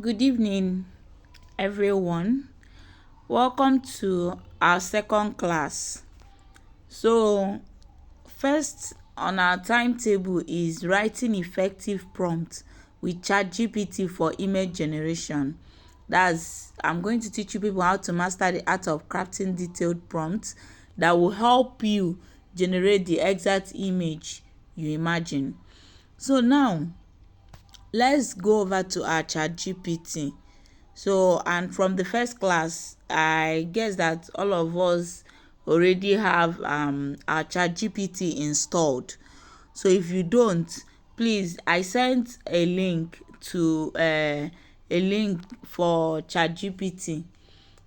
Good evening, everyone. Welcome to our second class. So, first on our timetable is writing effective prompt with ChatGPT for image generation. I'm going to teach you people how to master the art of crafting detailed prompts that will help you generate the exact image you imagine. So now, let's go over to our ChatGPT. So, and from the first class, I guess that all of us already have our ChatGPT installed. So if you don't, please, I sent a link to a link for ChatGPT.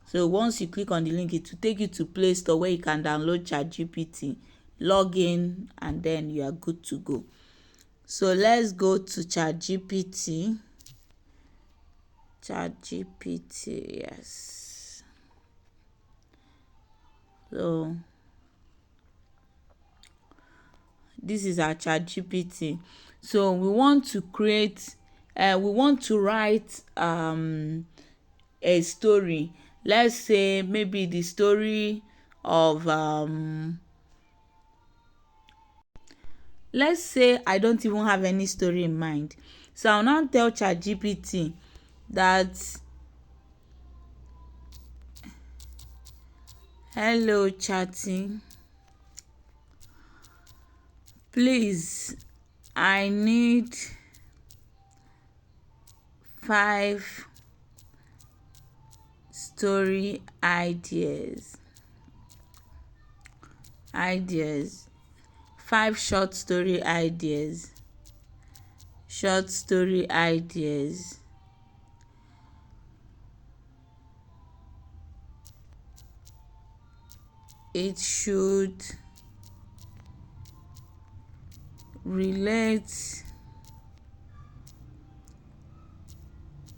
So once you click on the link, it will take you to Play Store where you can download ChatGPT, log in, and then you are good to go. So let's go to ChatGPT. ChatGPT, yes. So this is our ChatGPT. So we want to write a story. Let's say maybe the story of let's say I don't even have any story in mind. So I'll now tell ChatGPT that, hello chatting, please, I need 5 story ideas, 5 short story ideas. It should relate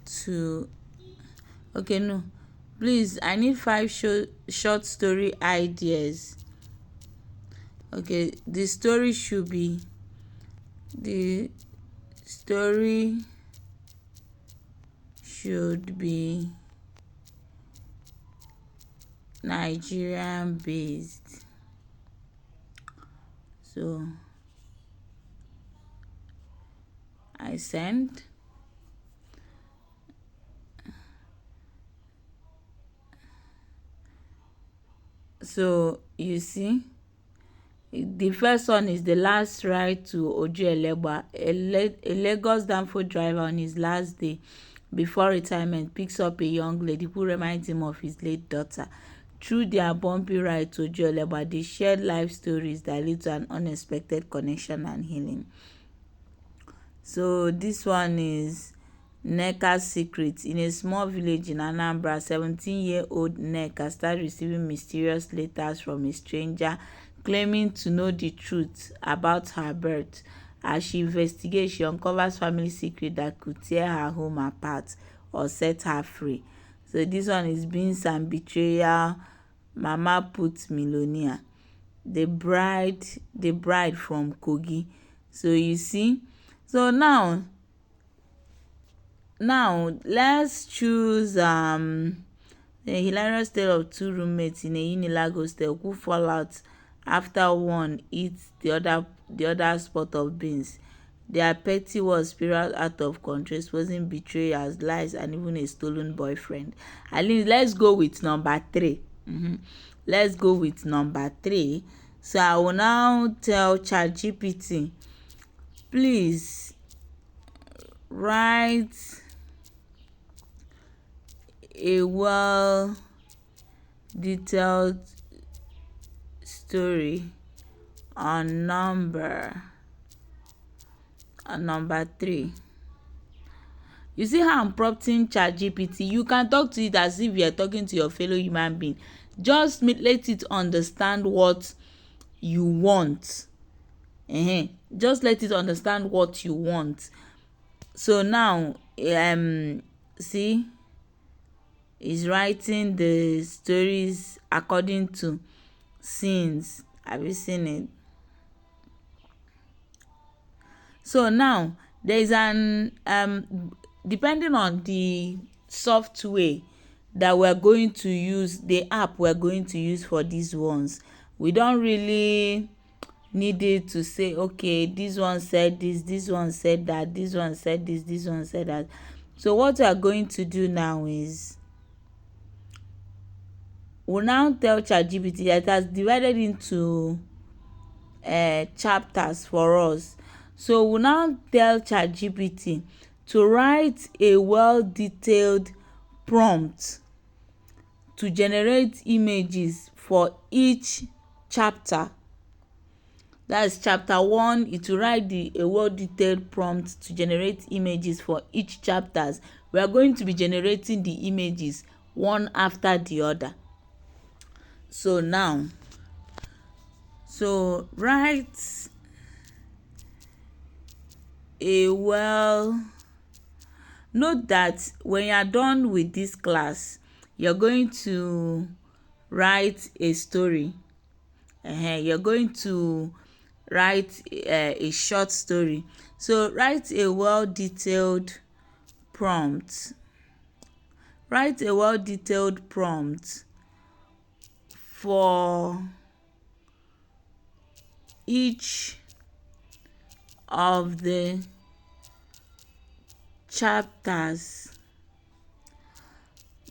to, okay, no, please, I need 5 short story ideas. Okay, the story should be Nigerian based. So I send. So you see, the first one is the last ride to Oju Elegba. A Lagos Danfo driver on his last day before retirement picks up a young lady who reminds him of his late daughter. Through their bumpy ride to Oju Elegba, they shared life stories that lead to an unexpected connection and healing. So this one is Nneka's secret. In a small village in Anambra, 17-year-old Nneka started receiving mysterious letters from a stranger claiming to know the truth about her birth. As she investigates, she uncovers family secret that could tear her home apart or set her free. So this one is Beans and Betrayal, Mama Put Millionaire. The bride from Kogi. So you see, so now let's choose the hilarious tale of 2 roommates in a Unilag hostel who fall out after one eats the other pot of beans. Their petty was spiral out of control, exposing betrayals, lies, and even a stolen boyfriend. At least let's go with number 3. Let's go with number 3. So I will now tell ChatGPT, please write a well detailed story on number 3. You see how I'm prompting ChatGPT? You can talk to it as if you're talking to your fellow human being. Just let it understand what you want. Just let it understand what you want. So now, see, is writing the stories according to scenes. Have you seen it? So now there is an depending on the software that we're going to use, the app we're going to use for these ones, we don't really need it to say, okay, this one said this one said that, this one said this one said that. So what we are going to do now is we'll now tell ChatGPT that it has divided into chapters for us. So we'll now tell ChatGPT to write a well-detailed prompt to generate images for each chapter. That's chapter 1. It will write a well-detailed prompt to generate images for each chapters. We are going to be generating the images one after the other. So now, write note that when you are done with this class, you're going to write a story. You're going to write a short story. So write a well-detailed prompt. Write a well-detailed prompt for each of the chapters.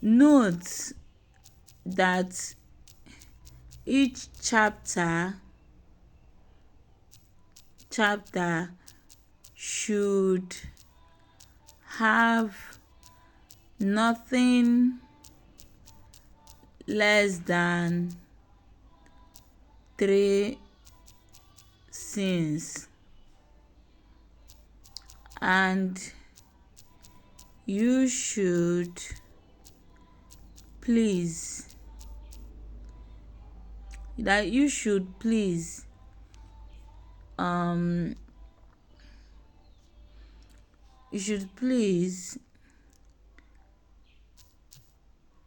Note that each chapter should have nothing less than 3 scenes, and you should please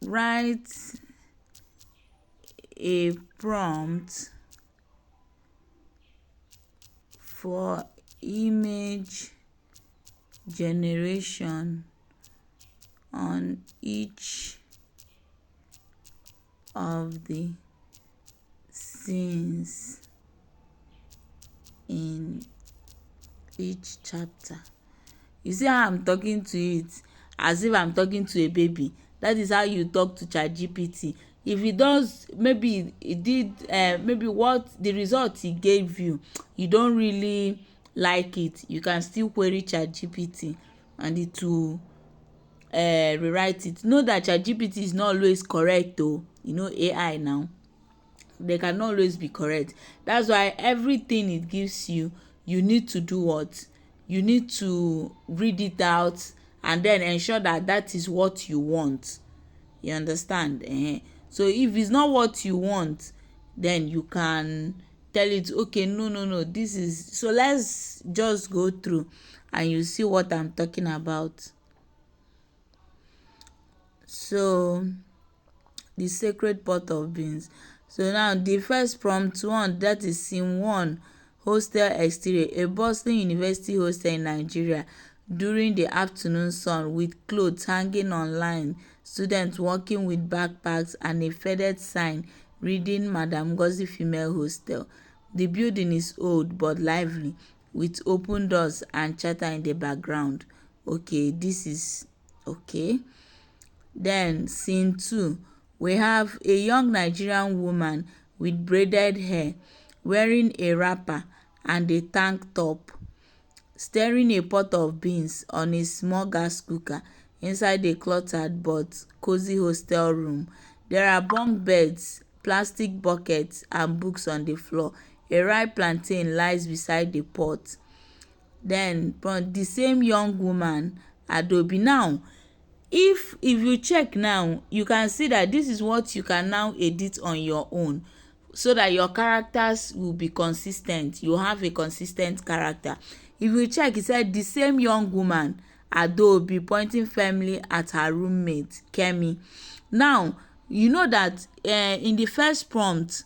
write a prompt for image generation on each of the scenes in each chapter. You see how I'm talking to it as if I'm talking to a baby? That is how you talk to ChatGPT. If it does, maybe it did, maybe what the result he gave you, you don't really like it, you can still query ChatGPT and it will rewrite it. Know that ChatGPT is not always correct though. You know, AI now, they can always be correct. That's why everything it gives you, you need to do what? You need to read it out and then ensure that that is what you want. You understand? So if it's not what you want, then you can tell it, okay, no, this is. So let's just go through and you see what I'm talking about. So the sacred pot of beans. So now the first prompt one, that is scene 1, hostel exterior. A bustling university hostel in Nigeria. During the afternoon sun, with clothes hanging on line, students walking with backpacks and a faded sign reading Madam Ngozi Female Hostel. The building is old but lively, with open doors and chatter in the background. Okay, this is okay. Then scene 2, we have a young Nigerian woman with braided hair, wearing a wrapper and a tank top, stirring a pot of beans on a small gas cooker inside a cluttered but cozy hostel room. There are bunk beds, plastic buckets and books on the floor. A ripe plantain lies beside the pot. Then from the same young woman, Adobe. Now if you check now, you can see that this is what you can now edit on your own, so that your characters will be consistent. You have a consistent character. If you check, it said the same young woman, Adobe, pointing firmly at her roommate Kemi. Now you know that in the first prompt,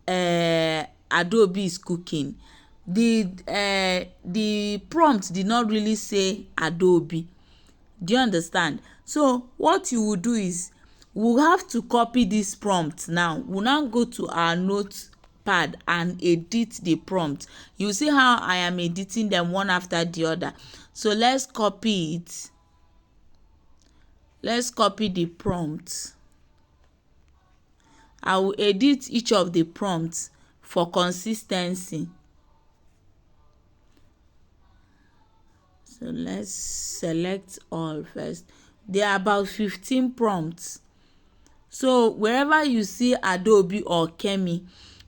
Adobe is cooking, the prompt did not really say Adobe. Do you understand? So what you will do is we'll have to copy this prompt now. We'll now go to our notepad and edit the prompt. You see how I am editing them one after the other. So let's copy it. Let's copy the prompt. I will edit each of the prompts for consistency. So let's select all first. There are about 15 prompts. So wherever you see Adobe or Kemi,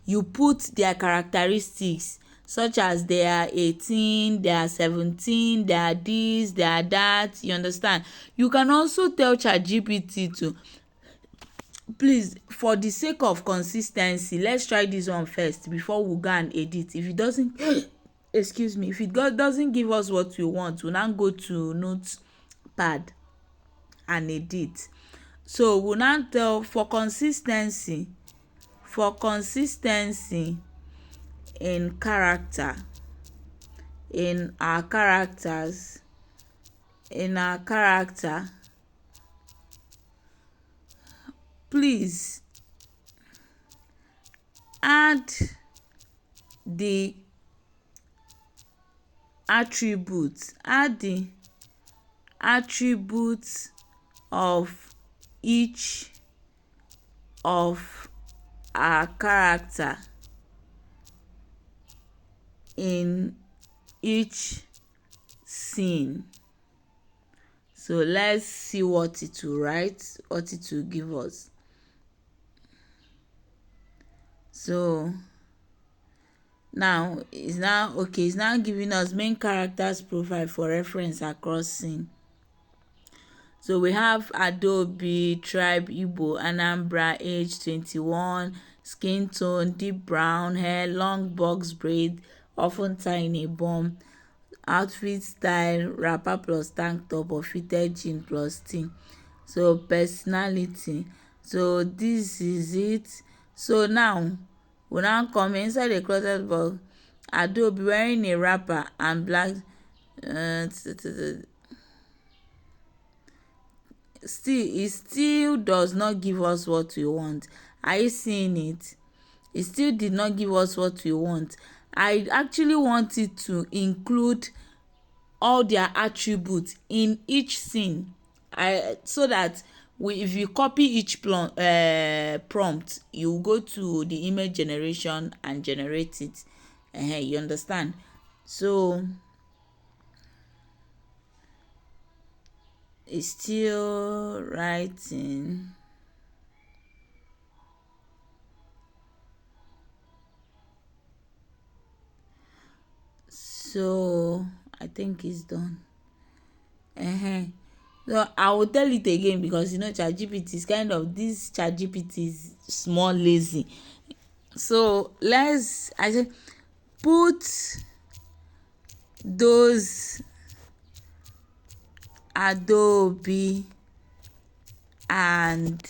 you put their characteristics, such as they are 18, they are 17, they are this, they are that. You understand? You can also tell ChatGPT to, please, for the sake of consistency, let's try this one first before we go and edit. If it doesn't excuse me, if it doesn't give us what we want, we'll now go to notepad and edit. So we'll now tell for consistency in character, in our character, please add the attributes of each of our character in each scene. So let's see what it will write, what it will give us. So now it's now giving us main characters profile for reference across scene. So we have Adobe, tribe Igbo, Anambra, age 21, skin tone deep brown, hair long box braid, often tied in a bun, outfit style wrapper plus tank top or fitted jean plus tee. So personality, so this is it. So now we now come inside the closet box. Adobe wearing a wrapper and black it still does not give us what we want. Are you seeing it? It still did not give us what we want. I actually want it to include all their attributes in each scene, so that if you copy each prompt, you go to the image generation and generate it. You understand? So it's still writing. So I think it's done. So I will tell it again, because ChatGPT is this ChatGPT is small lazy. So I say put those Adobe and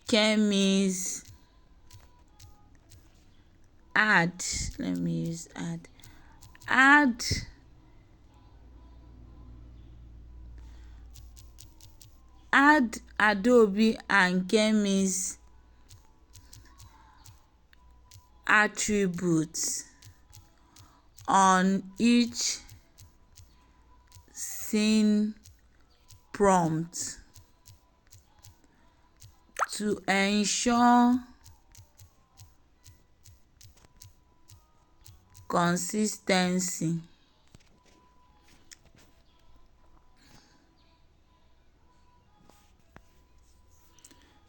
Kemi's add Adobe and Kemi's attributes on each scene prompt to ensure consistency.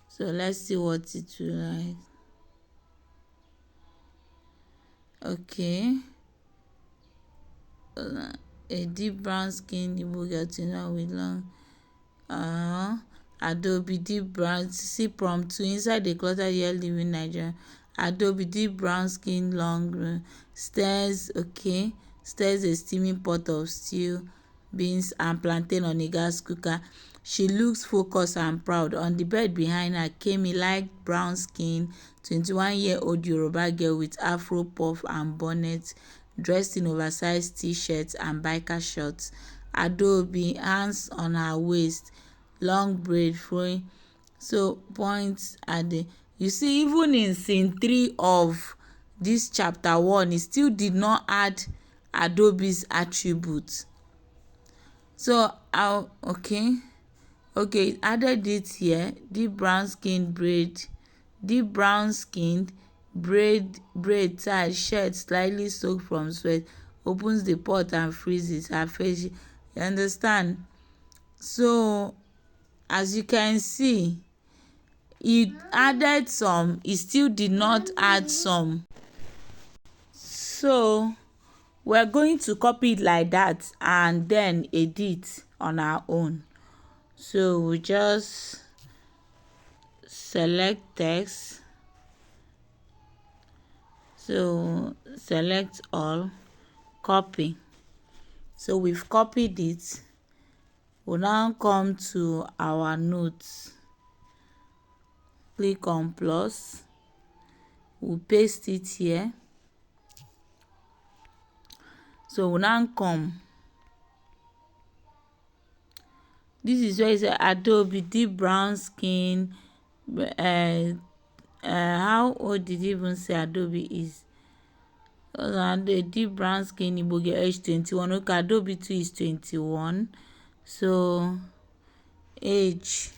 So let's see what it will write. Okay. A deep brown skin Igbo girl tonight with long Adobe deep brown, see prompt 2 inside the cluttered here living Nigeria. Adobe deep brown skin long stairs. Okay, stairs a steaming pot of stew, beans and plantain on a gas cooker. She looks focused and proud. On the bed behind her, Kemi, light brown skin, 21-year-old Yoruba girl with afro puff and bonnet, dressed in oversized t-shirts and biker shorts. Adaobi, hands on her waist, long braid flowing. So points at the, you see, even in scene 3 of this chapter 1, it still did not add Adaobi's attributes. So okay, it added it here. Deep brown skinned braid tie, shirt slightly soaked from sweat, opens the pot and freezes her face. You understand? So as you can see, it added some, it still did not add some. So we're going to copy it like that and then edit on our own. So we just select text, so select all, copy. So we've copied it. We'll now come to our notes, click on plus, we'll paste it here. So we'll now come, this is where it says Adaobi, deep brown skin. How old did he even say Adaobi is? The deep brown skin Igbo girl, age 21. Okay, Adaobi too is 21. So age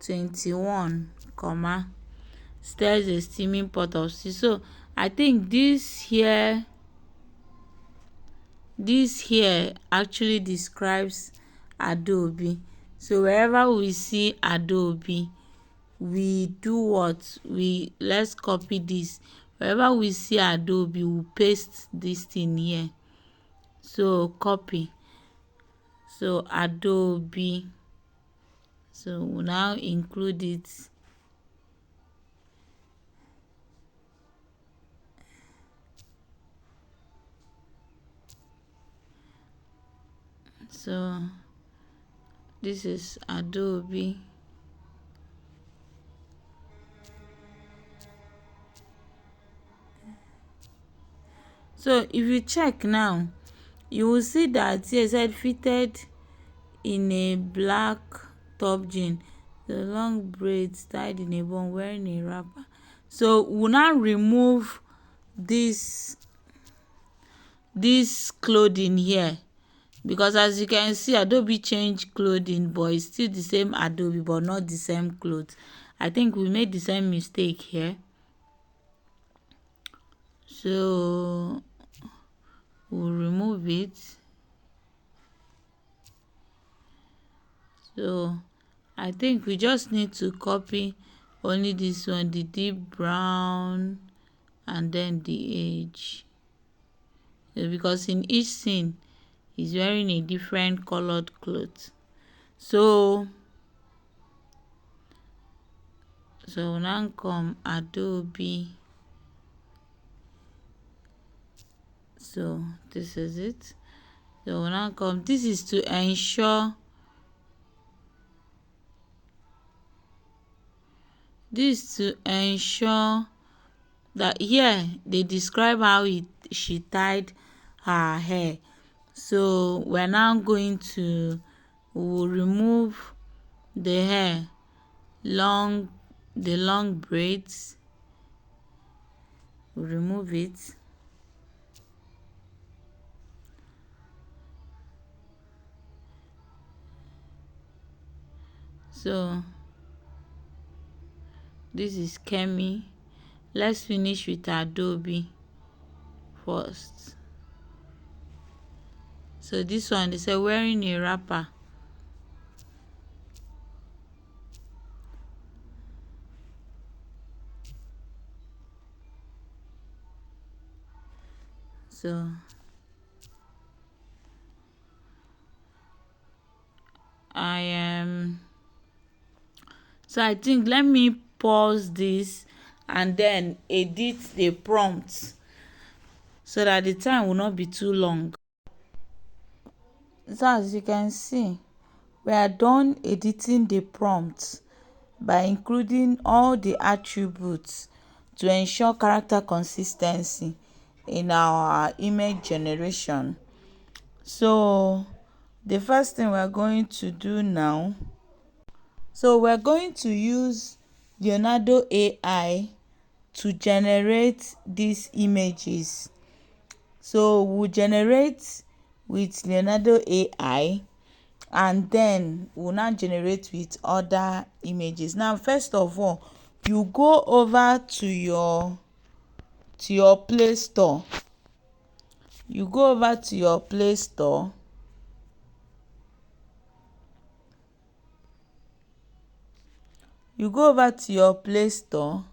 21, comma, stirs a steaming pot of stew. So I think this here actually describes Adaobi. So wherever we see Adaobi, we do what? Let's copy this. Wherever we see Adaobi, we paste this thing here. So copy. So Adaobi. So we'll now include it. So this is Adaobi. So if you check now, you will see that here said fitted in a black top jean, the long braids tied in a bun, wearing a wrapper. So we'll now remove this clothing here, because as you can see, Adaobi changed clothing, but it's still the same Adaobi, but not the same clothes. I think we made the same mistake here. So we'll remove it. So I think we just need to copy only this one, the deep brown, and then the age. So because in each scene he's wearing a different colored clothes. So now come Adaobi. So this is it. So now come, this is to ensure that here they describe how she tied her hair. So we're now going to, we'll remove the hair, the long braids. We'll remove it. So this is Kemi. Let's finish with Adaobi first. So this one, they say wearing a wrapper. So I think let me pause this and then edit the prompt so that the time will not be too long. So as you can see, we are done editing the prompt by including all the attributes to ensure character consistency in our image generation. So the first thing we're going to do now, so we're going to use Leonardo AI to generate these images. So we'll generate with Leonardo AI, and then we'll now generate with other images. Now first of all, you go over to your Play Store. You go over to your Play Store. You go over to your Play Store.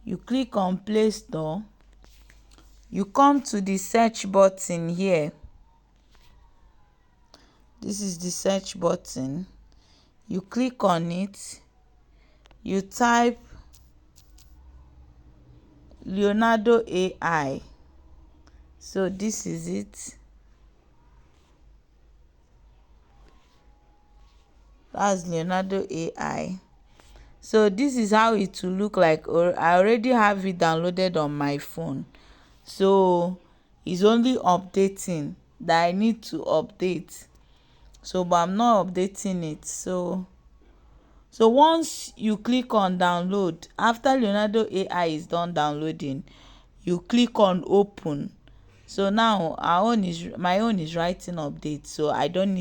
You click on Play Store. You come to the search button here. This is the search button. You click on it. You type Leonardo AI. So this is it. That's Leonardo AI. So this is how it will look like. I already have it downloaded on my phone. So it's only updating that I need to update. So but I'm not updating it. So once you click on download, after Leonardo AI is done downloading, you click on open. So now my own is writing update, so I don't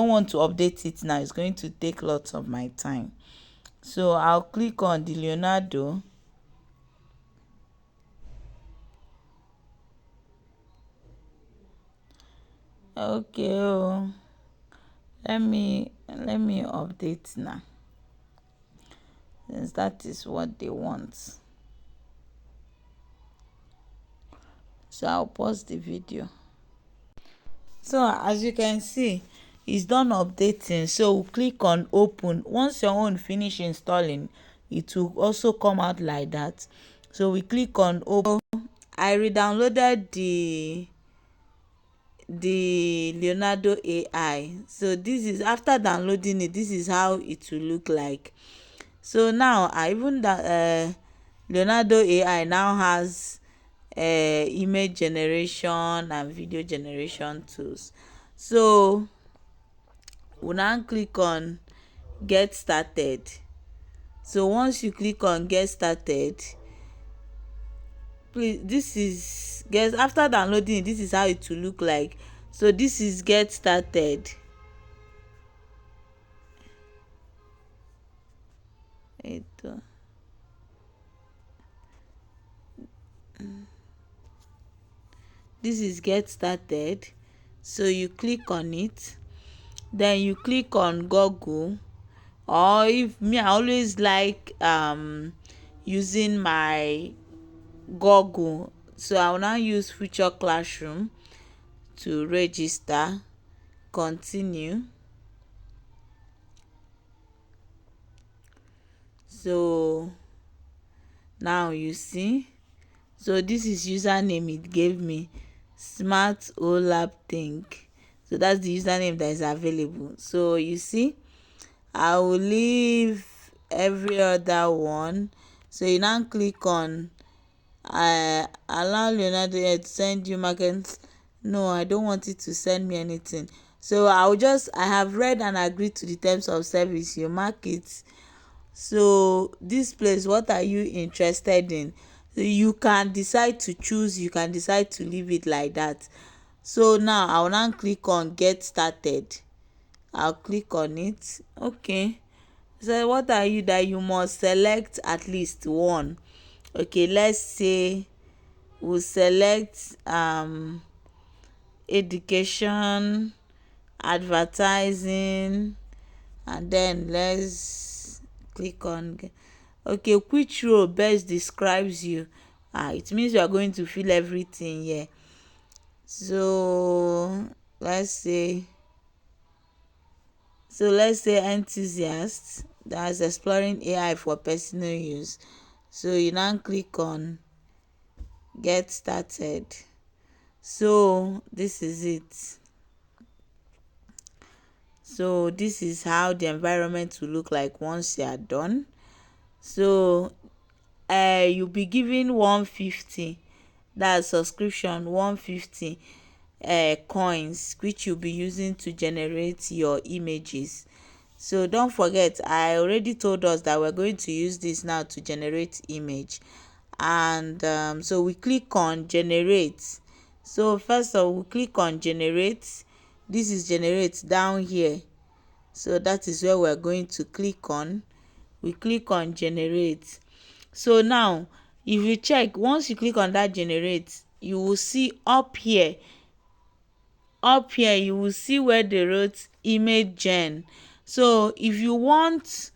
want to update it now. It's going to take lots of my time. So I'll click on the Leonardo. Okay, let me update now, since that is what they want. So I'll pause the video. So as you can see, it's done updating. So we'll click on open. Once your own finish installing, it will also come out like that. So we click on open. I re-downloaded the Leonardo AI. So this is after downloading it. This is how it will look like. So now Leonardo AI now has image generation and video generation tools. So we'll now click on get started. So once you click on get started, please, this is after downloading, this is how it will look like. So this is get started. This is get started. So you click on it, then you click on Google, or if me, I always like using my Google. So I will now use Future Classroom to register. Continue. So now you see, so this is username it gave me, Smart Olab Think. So that's the username that is available. So you see, I will leave every other one. So you now click on allow Leonardo to send you market. No, I don't want it to send me anything. So I have read and agreed to the terms of service. You mark it. So this place, what are you interested in? So you can decide to choose, you can decide to leave it like that. So now I will now click on get started. I'll click on it. Okay, so what are you that you must select at least one. Okay, let's say we'll select education, advertising, and then let's click on okay, which role best describes you. It means you are going to fill everything here. So let's say enthusiast, that's exploring AI for personal use. So you now click on get started. So this is it. So this is how the environment will look like once you are done. So you'll be given 150, that's subscription, 150 coins, which you'll be using to generate your images. So don't forget, I already told us that we're going to use this now to generate image. And so we click on generate. So first of all, we click on generate. This is generate down here, so that is where we're going to click on. We click on generate. So now if you check, once you click on that generate, you will see up here you will see where they wrote image gen. So if you want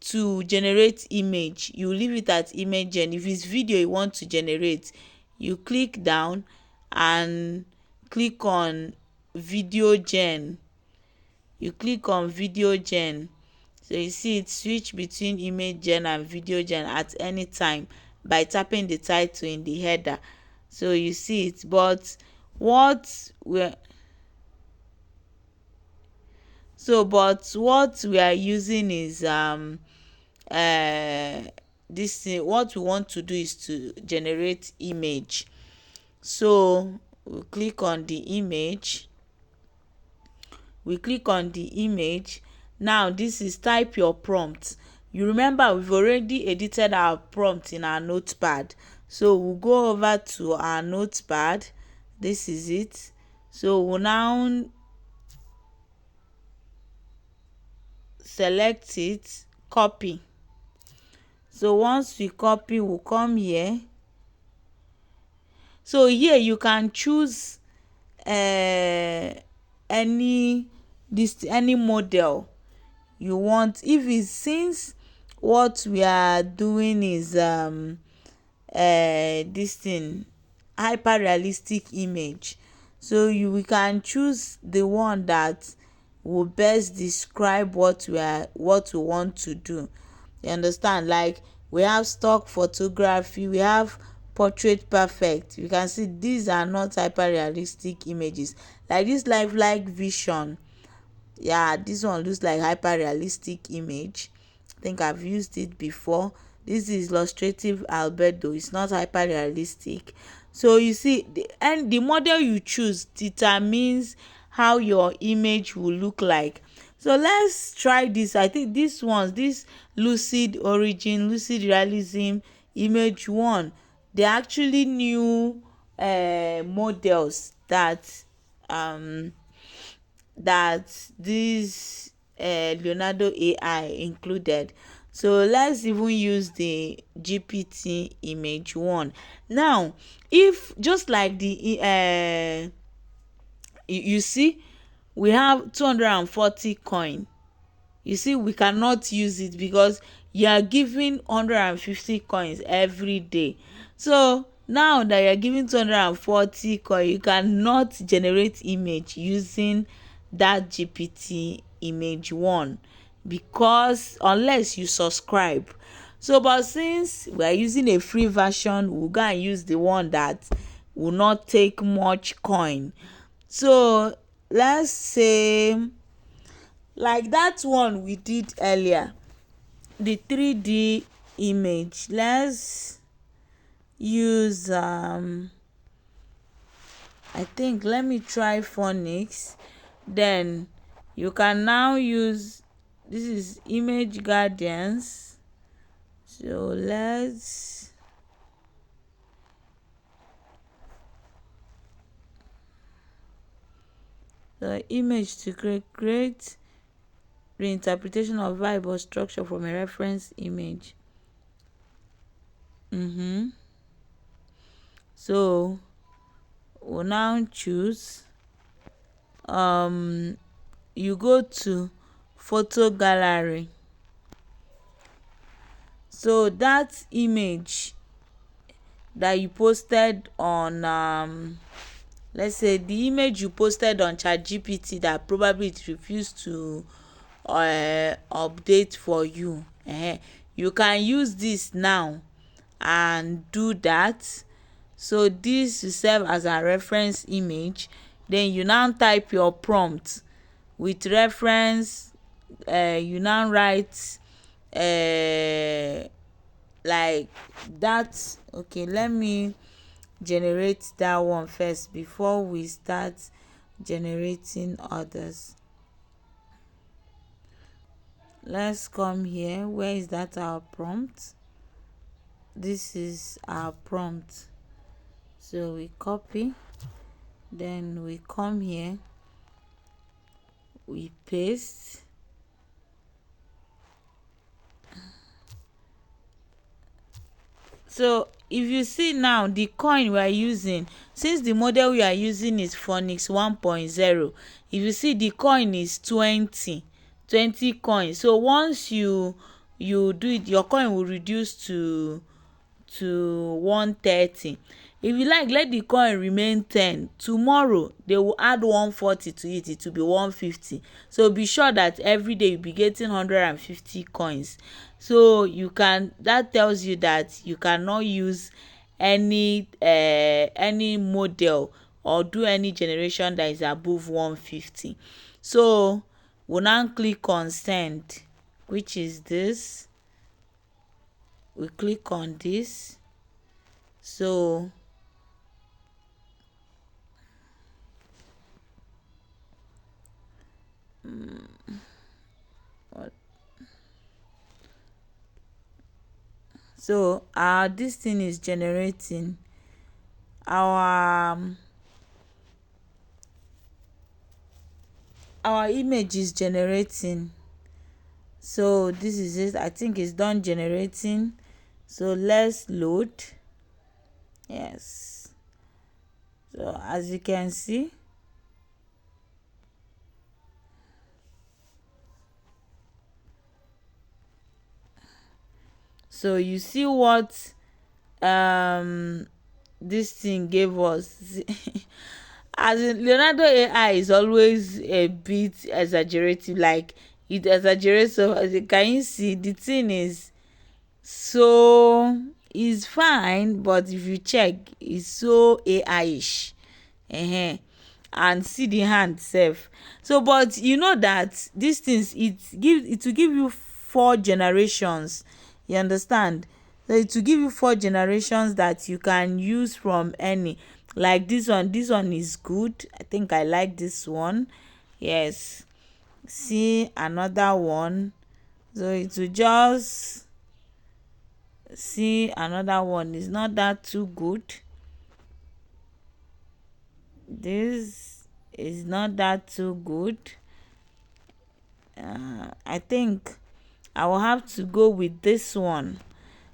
to generate image, you leave it at image gen. If it's video you want to generate, you click down and click on video gen. You click on video gen. So you see it switch between image gen and video gen at any time by tapping the title in the header. So you see it, but what we are using is this thing. What we want to do is to generate image. So we click on the image. Now this is type your prompt. You remember we've already edited our prompt in our notepad, so we'll go over to our notepad. This is it. So we'll now select it, copy. So once we copy, we'll come here. So here you can choose any model you want. If it's, since what we are doing is this thing, hyper realistic image, so we can choose the one that will best describe what we want to do. You understand? Like we have stock photography, we have portrait perfect. You can see these are not hyper realistic images. Like this lifelike vision, yeah, this one looks like hyper realistic image. I think I've used it before. This is illustrative albedo, it's not hyper realistic. So you see, the model you choose determines how your image will look like. So let's try this. I think this lucid origin, lucid realism, image one, they're actually new models that this Leonardo AI included. So let's even use the GPT image one. Now if just like the you see we have 240 coin. You see we cannot use it because you are giving 150 coins every day. So now that you are giving 240 coin, you cannot generate image using that GPT image one, because unless you subscribe. So but since we are using a free version, we'll go and use the one that will not take much coin. So let's say like that one we did earlier, the 3D image. Let's use I think, let me try Phonics. Then you can now use, this is Image Guardians. So let's the image to create reinterpretation of vibe or structure from a reference image. So we'll now choose, you go to photo gallery. So that image that you posted on let's say the image you posted on ChatGPT that probably it refused to update for you, you can use this now and do that. So this will serve as a reference image. Then you now type your prompt. with reference. You now write like that. Okay, let me generate that one first before we start generating others. Let's come here. Where is that our prompt? This is our prompt. So we copy, then we come here, we paste. So if you see now, the coin we are using, since the model we are using is Phoenix 1.0, if you see, the coin is 20 coins. So once you do it, your coin will reduce to 130. If you like, let the coin remain 10. Tomorrow they will add 140 to it, it will be 150. So be sure that every day you be getting 150 coins. So you can, that tells you that you cannot use any model or do any generation that is above 150. So we'll now click on send, which is this. We click on this. So so this thing is generating our image is generating. So this is it. I think it's done generating. So let's load. Yes. So as you can see, so you see what this thing gave us. As in, Leonardo AI is always a bit exaggerative, like it exaggerates. So as you can see, the thing is so, is fine, but if you check, it's so AI-ish. And see the hand sef. So but you know that these things, it will give you 4 generations. You understand? So it will give you 4 generations that you can use from any. Like this one is good. I think I like this one. Yes. See another one. So it will just see another one is not that too good. This is not that too good. I think I will have to go with this one.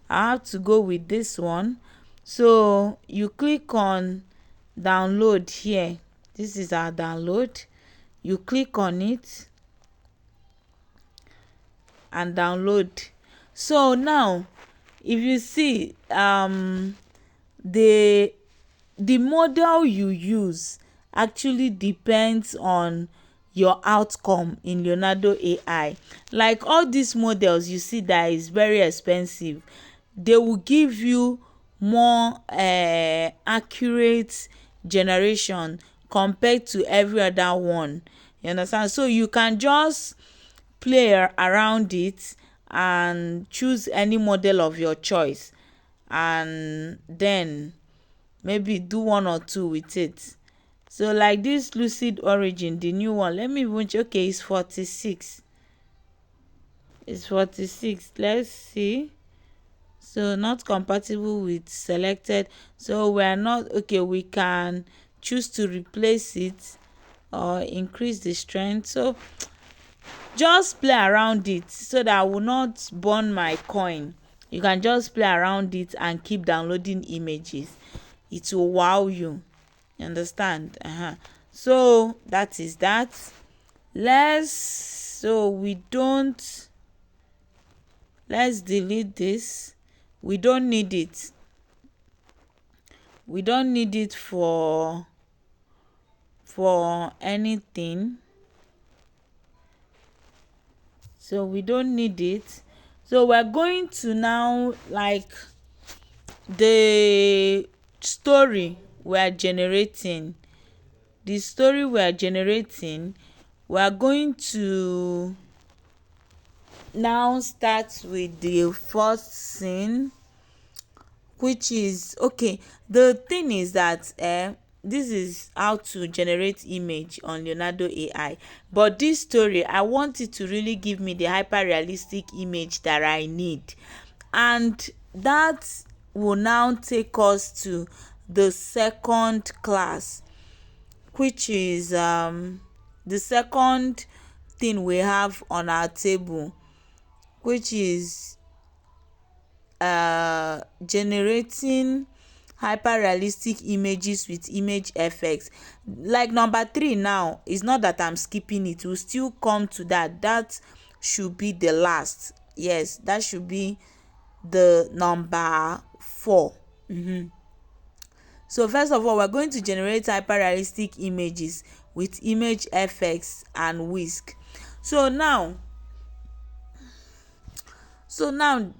I have to go with this one. So you click on download here. This is our download. You click on it and download. So now if you see the model you use actually depends on your outcome in Leonardo AI. Like all these models you see that is very expensive, they will give you more accurate generation compared to every other one. You understand? So you can just play around it and choose any model of your choice, and then maybe do 1 or 2 with it. So like this Lucid Origin, the new one, let me even check. Okay, it's 46. It's 46. Let's see. So not compatible with selected. So we are not okay. We can choose to replace it or increase the strength. So just play around it so that I will not burn my coin. You can just play around it and keep downloading images. It will wow you. You understand? So that is that. Let's delete this. We don't need it. We don't need it for anything. So we don't need it. So we're going to now, like, the story we are generating. The story we are generating, we are going to now start with the first scene, which is okay. The thing is that this is how to generate image on Leonardo AI, but this story I want it to really give me the hyper realistic image that I need, and that will now take us to the second class, which is the second thing we have on our table, which is generating hyper realistic images with image effects. Like number 3 now, is not that I'm skipping it, we'll still come to that. That should be the last. Yes, that should be the number 4. So first of all, we're going to generate hyper realistic images with image effects and whisk. So now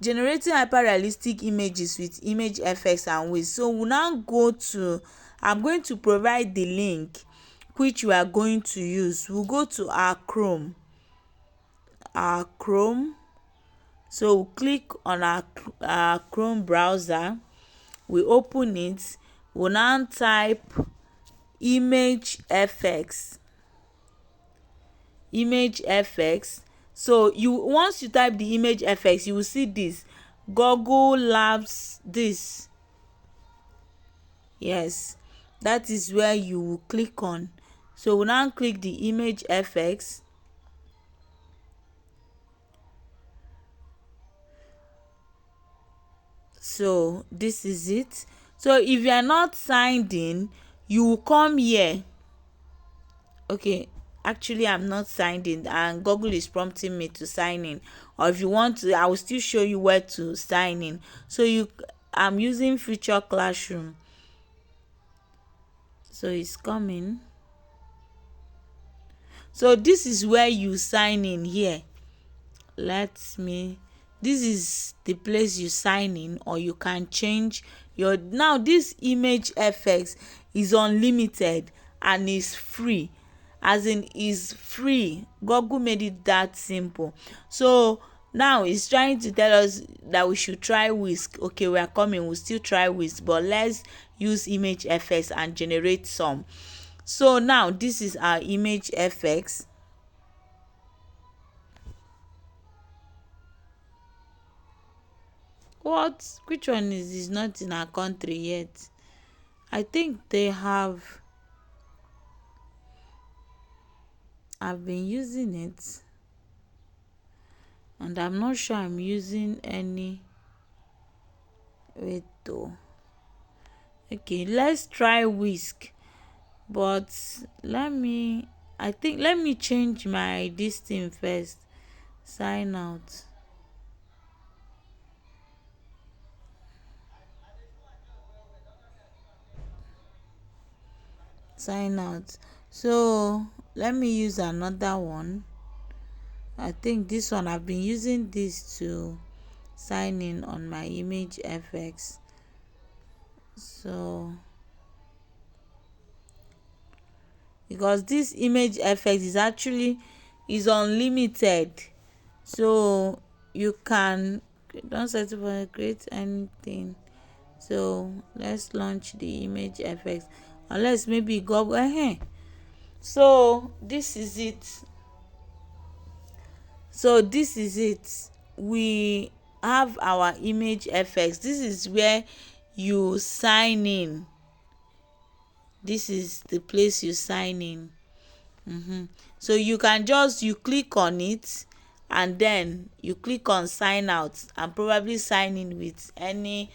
generating hyper realistic images with image effects and whisk. So we'll now go to, I'm going to provide the link which we are going to use. We'll go to our Chrome. So we'll click on our Chrome browser. We open it. We'll now type image effects. So once you type the image effects, you will see this Google Labs. This, yes, that is where you will click on. So we'll now click the image effects. So this is it. So if you are not signed in, you will come here. Okay, actually I'm not signed in and Google is prompting me to sign in, or if you want to, I will still show you where to sign in. So I'm using Future Classroom. So it's coming. So this is where you sign in here. This is the place you sign in, or you can change your. Now this image effects is unlimited and is free, as in is free. Google made it that simple. So now it's trying to tell us that we should try whisk. Okay, we are coming, we'll still try whisk, but let's use image effects and generate some. So now this is our image effects. Which one is not in our country yet? I think I've been using it, and I'm not sure I'm using any. Wait though. Okay, let's try whisk, but let me change my this thing first. Sign out. So let me use another one. I think this one, I've been using this to sign in on my image effects. So because this image effect is unlimited, so you can don't settle for create anything. So let's launch the image effects, unless maybe Google. So this is it. We have our image effects. This is where you sign in. This is the place you sign in. So you can you click on it, and then you click on sign out, and probably sign in with any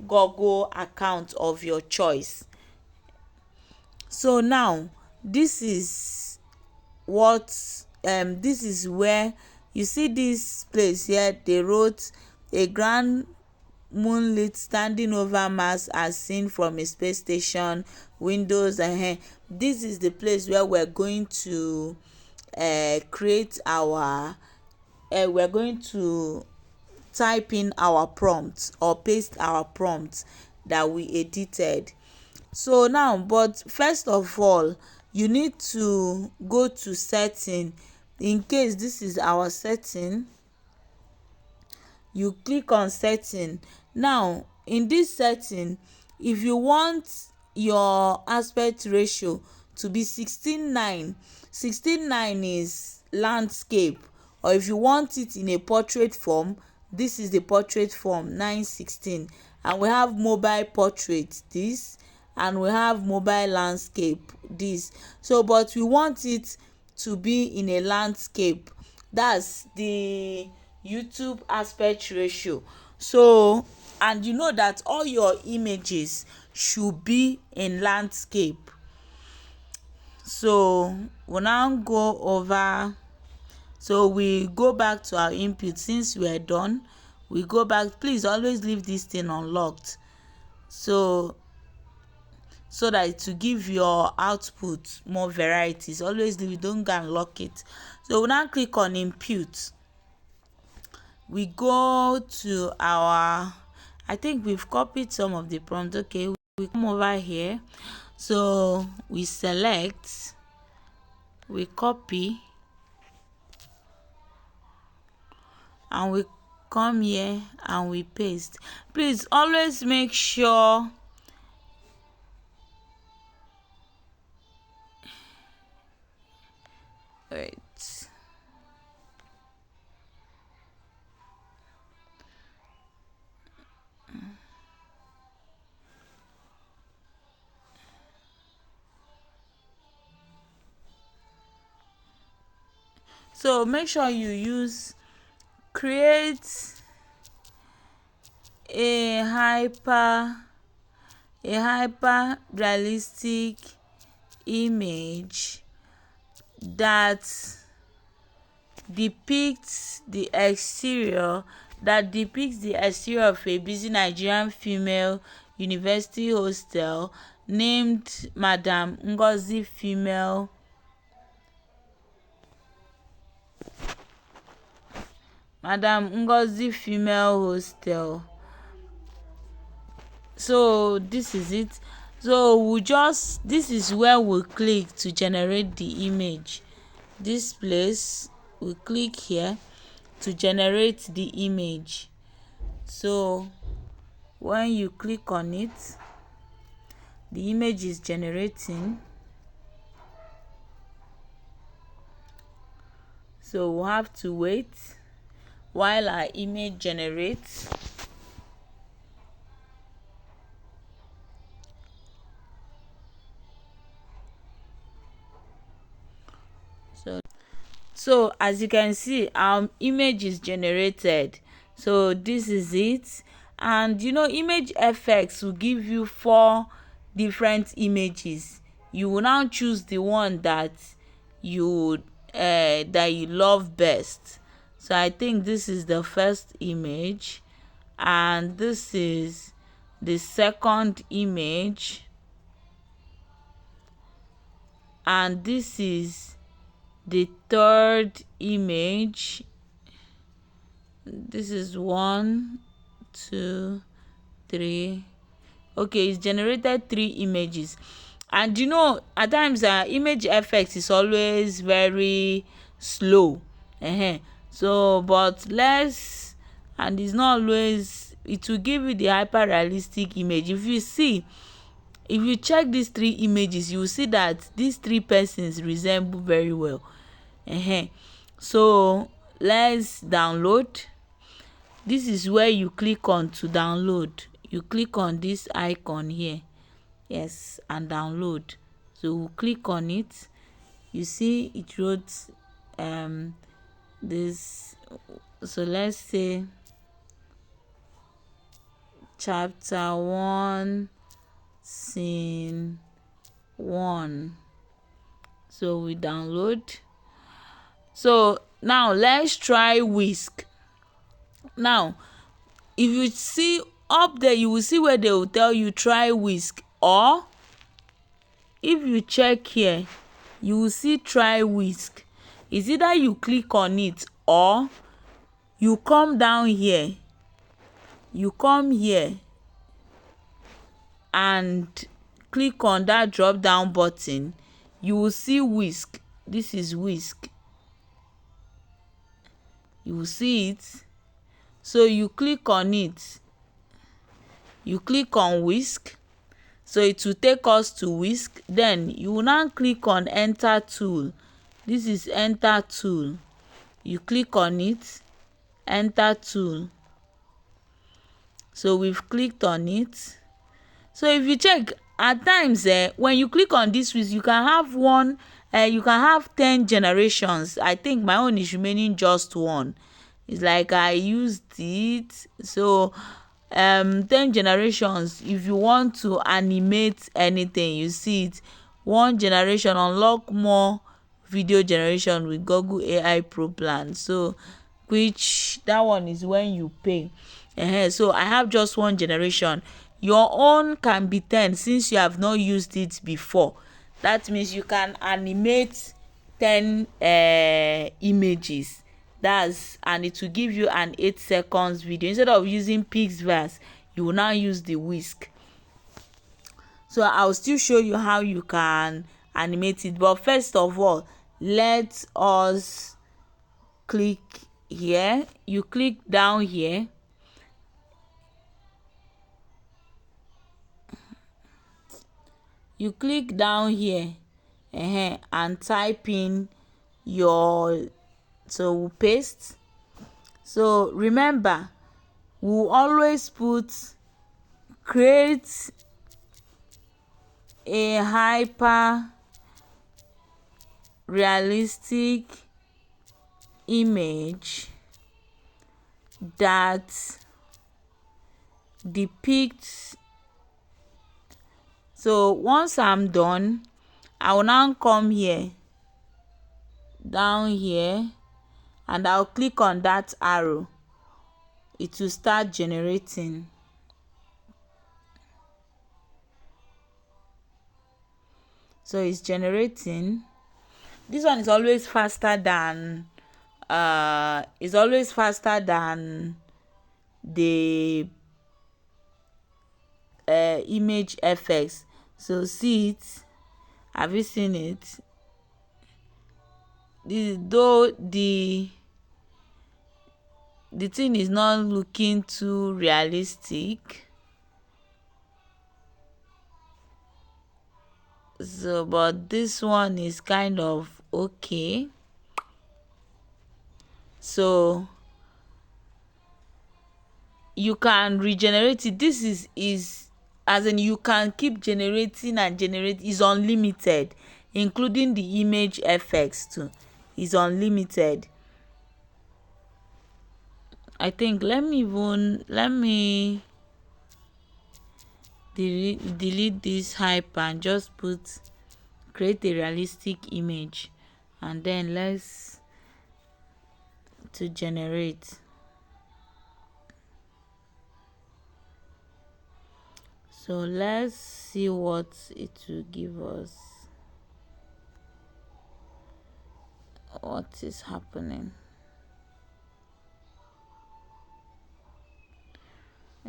Google account of your choice. So now this is where you see this place here. They wrote a grand moonlit standing over Mars as seen from a space station windows. This is the place where we're going to create our we're going to type in our prompt or paste our prompt that we edited. So now, but first of all, you need to go to setting. In case this is our setting, you click on setting. Now in this setting, if you want your aspect ratio to be 16:9, 16:9 is landscape, or if you want it in a portrait form, this is the portrait form 9:16. And we have mobile portrait this, and we have mobile landscape this. So but we want it to be in a landscape. That's the YouTube aspect ratio. So, and you know that all your images should be in landscape. So we'll now go over. So we go back to our input. Since we are done, we go back. Please always leave this thing unlocked, so that to give your output more varieties. Always leave it, don't go and lock it. So we now click on input. We go to our, I think we've copied some of the prompts. Okay, we come over here. So we select, we copy, and we come here and we paste. Please always make sure wait. So make sure you use create a hyper realistic image that depicts the exterior of a busy Nigerian female university hostel named Madam Ngozi Female Hostel. So this is it. So this is where we click to generate the image. This place, we click here to generate the image. So when you click on it, the image is generating. So we'll have to wait while our image generates. So as you can see, our image is generated. So this is it. And you know, image effects will give you 4 different images. You will now choose the one that you love best. So I think this is the first image, and this is the second image, and this is the third image. This is 1, 2, 3. Okay, it's generated 3 images. And you know, at times image effects is always very slow. So but and it's not always, it will give you the hyper realistic image. If you check these 3 images, you will see that these 3 persons resemble very well. So let's download. This is where you click on to download. You click on this icon here, yes, and download. So we'll click on it. You see it wrote this. So let's say chapter 1 scene 1. So we download. So now let's try whisk. Now if you see up there, you will see where they will tell you try whisk, or if you check here, you will see try whisk. It's either you click on it, or you come down here, you come here and click on that drop down button. you will see whisk. This is whisk. You will see it. So you click on it. You click on whisk. So it will take us to whisk. Then you will now click on enter tool. This is enter tool. You click on it, enter tool. So we've clicked on it. So if you check at times, when you click on this whisk, you can have you can have 10 generations. I think my own is remaining just one. It's like I used it. So 10 generations. If you want to animate anything, you see it. One generation, unlock more video generation with Google AI Pro plan. So which that one is when you pay. So I have just one generation. Your own can be 10 since you have not used it before. That means you can animate 10 images. And it will give you an 8 seconds video. Instead of using Pixverse, you will now use the whisk. So I'll still show you how you can animate it, but first of all, let us click here. You click down here. You click down here and type in your, so we'll paste. So remember, we'll always put create a hyper realistic image that depicts. So once I'm done, I will now come here, down here, and I'll click on that arrow. It will start generating. So it's generating. This one is always faster than the image effects. So see it. Have you seen it? Though the thing is not looking too realistic, so but this one is kind of okay. So you can regenerate it. This is as in you can keep generating and generate. Is unlimited, including the image effects too. Is unlimited. I think let me delete this hype and just create a realistic image, and then let's to generate. So let's see what it will give us. What is happening?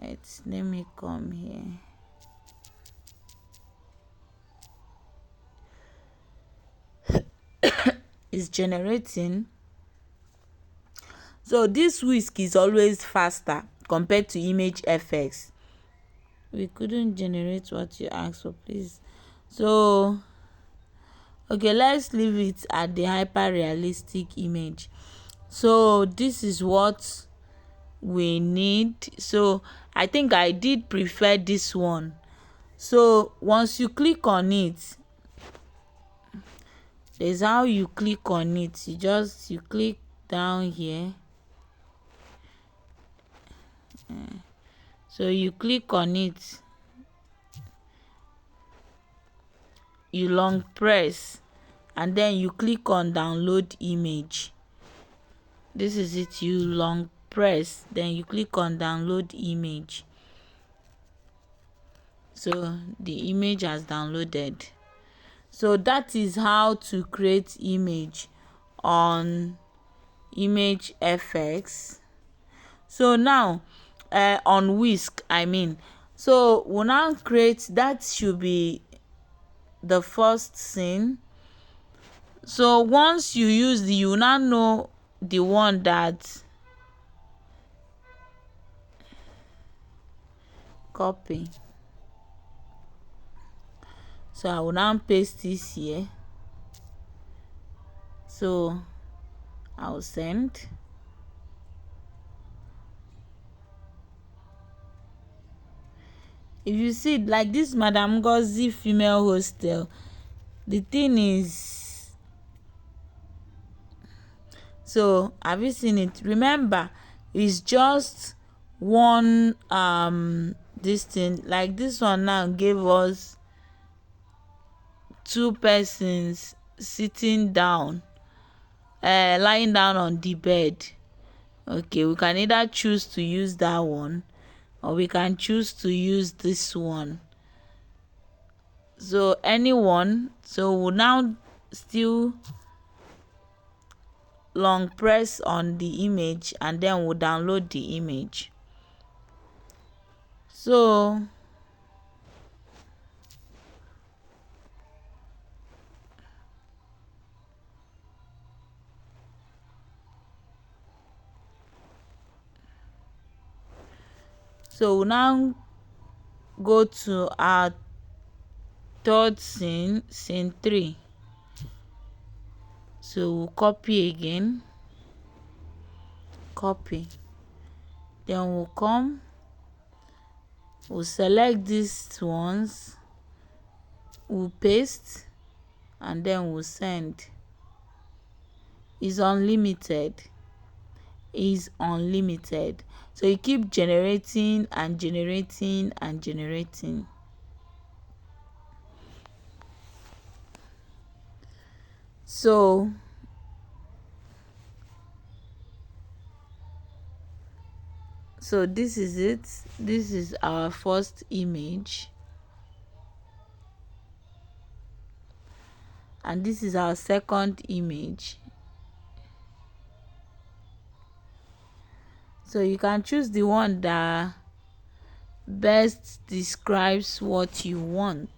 Let me come here. It's generating. So this whisk is always faster compared to image effects. We couldn't generate what you asked for, please. So okay, let's leave it at the hyper realistic image. So this is what we need. So I think I did prefer this one. So once you click on it, there's how you click on it. You click down here. So you click on it, you long press, and then you click on download image. This is it. You long press, then you click on download image. So the image has downloaded. So that is how to create image on image effects. So now on whisk, so we'll now create, that should be the first scene. So once you use you now know the one that copy. So I will now paste this here. So I will send. If you see like this Madam Ngozi female hostel, the thing is, so have you seen it? Remember, it's just one this thing. Like this one now gave us 2 persons sitting down, lying down on the bed. Okay, we can either choose to use that one or we can choose to use this one. So anyone, so we'll now still long press on the image and then we'll download the image. So we'll now go to our third scene 3. So we'll copy again, copy, then we'll come, we'll select these ones, we'll paste, and then we'll send. Is unlimited, so you keep generating and generating and generating. So this is it. This is our first image and this is our second image. So you can choose the one that best describes what you want.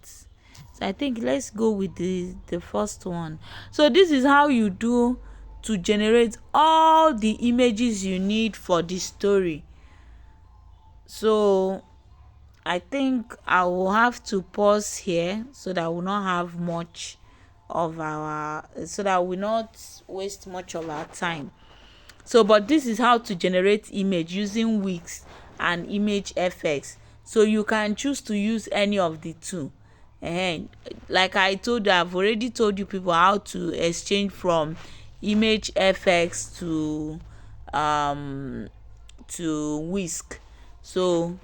So I think let's go with the first one. So this is how you do to generate all the images you need for the story. So I think I will have to pause here so that we'll not have much of our, so that we not waste much of our time. So but this is how to generate image using Wix and ImageFX. So you can choose to use any of the two. And like I told you, I've already told you people how to exchange from ImageFX to Whisk. So